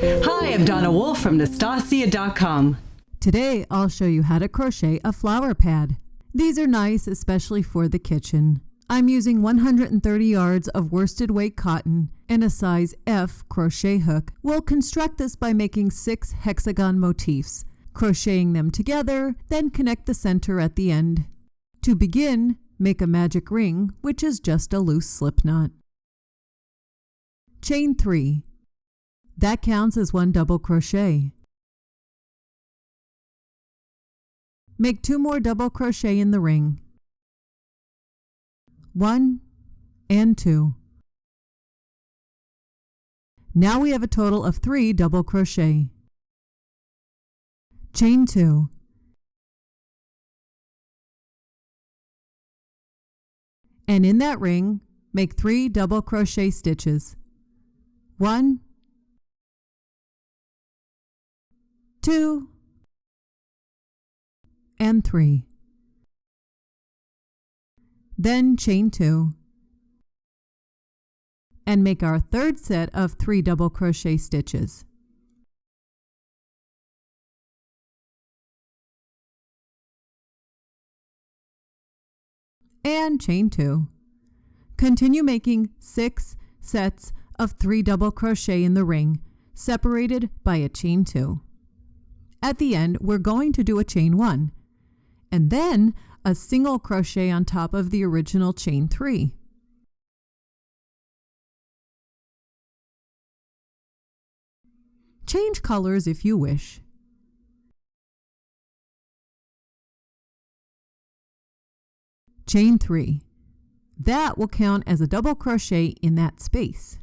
Hi, I'm Donna Wolfe from Naztazia.com. Today, I'll show you how to crochet a flower pad. These are nice, especially for the kitchen. I'm using 130 yards of worsted weight cotton and a size F crochet hook. We'll construct this by making 6 hexagon motifs, crocheting them together, then connect the center at the end. To begin, make a magic ring, which is just a loose slip knot. Chain 3. That counts as 1 double crochet. Make 2 more double crochet in the ring. 1 and 2. Now we have a total of 3 double crochet. Chain 2. And in that ring, make 3 double crochet stitches. 1, 2, and 3. Then chain 2 and make our third set of 3 double crochet stitches. And chain 2. Continue making 6 sets of 3 double crochet in the ring, separated by a chain 2. At the end, we're going to do a chain 1, and then a single crochet on top of the original chain 3. Change colors if you wish. Chain 3. That will count as a double crochet in that space.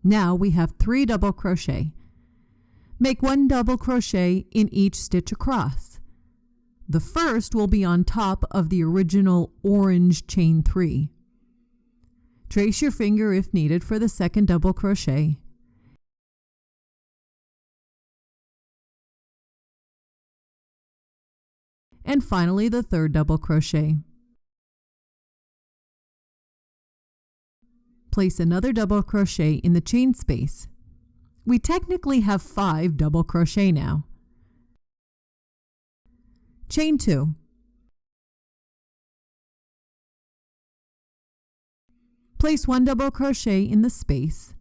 Now we have 3 double crochet. Make 1 double crochet in each stitch across. The first will be on top of the original orange chain 3. Trace your finger if needed for the second double crochet. And finally the third double crochet. Place another double crochet in the chain space. We technically have 5 double crochet now. Chain 2. Place 1 double crochet in the space.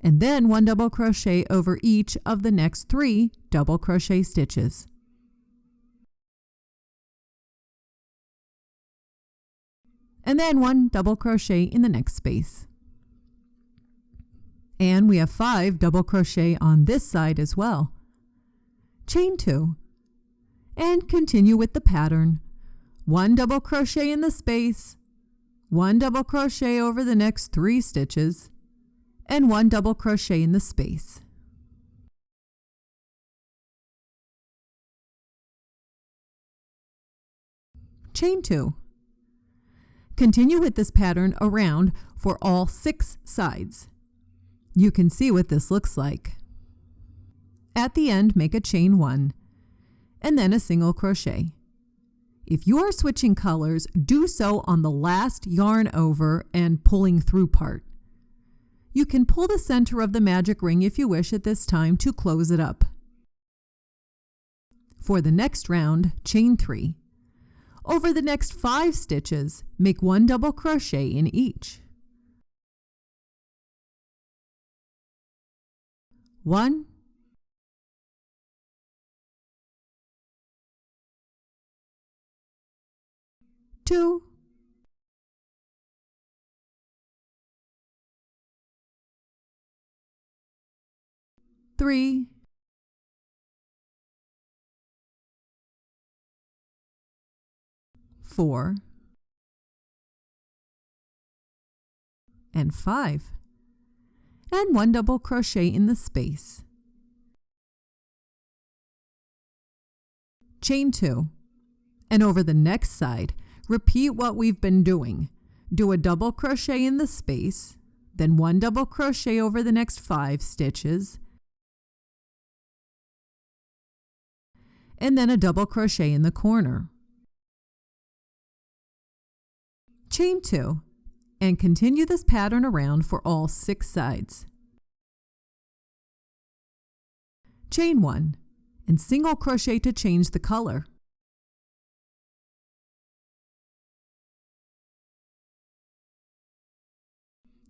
And then 1 double crochet over each of the next 3 double crochet stitches. And then 1 double crochet in the next space. And we have 5 double crochet on this side as well. Chain 2. And continue with the pattern. 1 double crochet in the space, 1 double crochet over the next 3 stitches, and 1 double crochet in the space. Chain 2. Continue with this pattern around for all 6 sides. You can see what this looks like. At the end, make a chain 1 and then a single crochet. If you are switching colors, do so on the last yarn over and pulling through part. You can pull the center of the magic ring if you wish at this time to close it up. For the next round, chain 3. Over the next 5 stitches, make 1 double crochet in each. 1, 2, 3, 4, and 5, and 1 double crochet in the space. Chain 2, and over the next side, repeat what we've been doing. Do a double crochet in the space, then 1 double crochet over the next 5 stitches, and then a double crochet in the corner. Chain 2 and continue this pattern around for all 6 sides. Chain 1 and single crochet to change the color.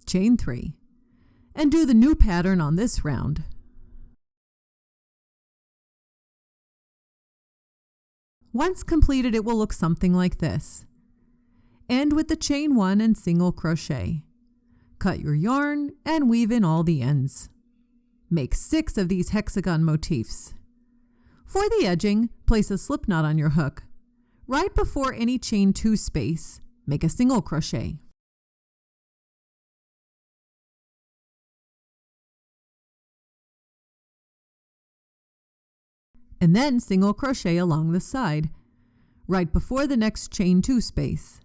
Chain 3 and do the new pattern on this round. Once completed, it will look something like this. End with the chain 1 and single crochet. Cut your yarn and weave in all the ends. Make 6 of these hexagon motifs. For the edging, place a slip knot on your hook. Right before any chain 2 space, make a single crochet. And then single crochet along the side, right before the next chain 2 space.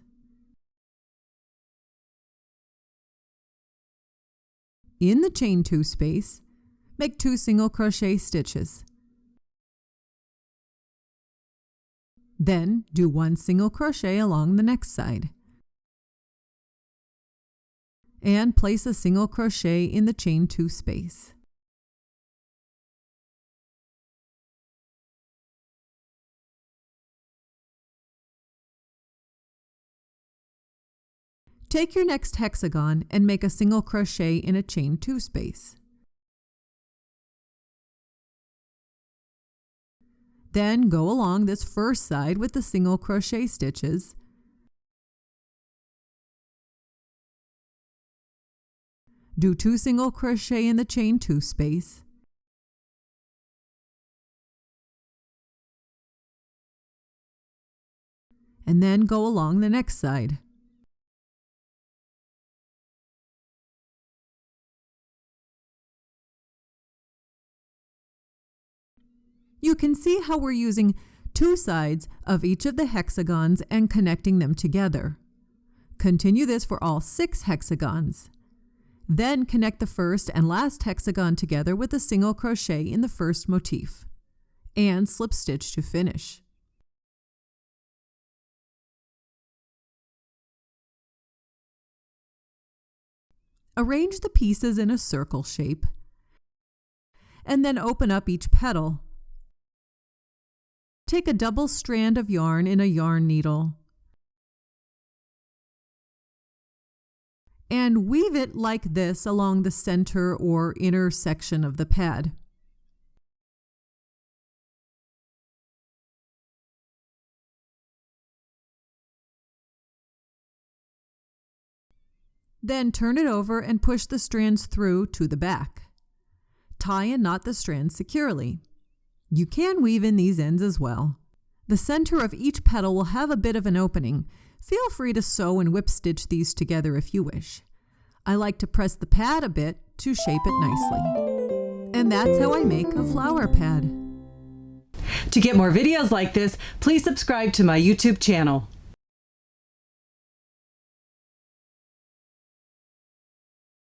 In the chain 2 space, make 2 single crochet stitches. Then do 1 single crochet along the next side. And place a single crochet in the chain 2 space. Take your next hexagon and make a single crochet in a chain 2 space. Then go along this first side with the single crochet stitches. Do 2 single crochet in the chain 2 space. And then go along the next side. You can see how we're using 2 sides of each of the hexagons and connecting them together. Continue this for all 6 hexagons. Then connect the first and last hexagon together with a single crochet in the first motif and slip stitch to finish. Arrange the pieces in a circle shape and then open up each petal. Take a double strand of yarn in a yarn needle and weave it like this along the center or inner section of the pad. Then turn it over and push the strands through to the back. Tie and knot the strands securely. You can weave in these ends as well. The center of each petal will have a bit of an opening. Feel free to sew and whip stitch these together if you wish. I like to press the pad a bit to shape it nicely. And that's how I make a flower pad. To get more videos like this, please subscribe to my YouTube channel.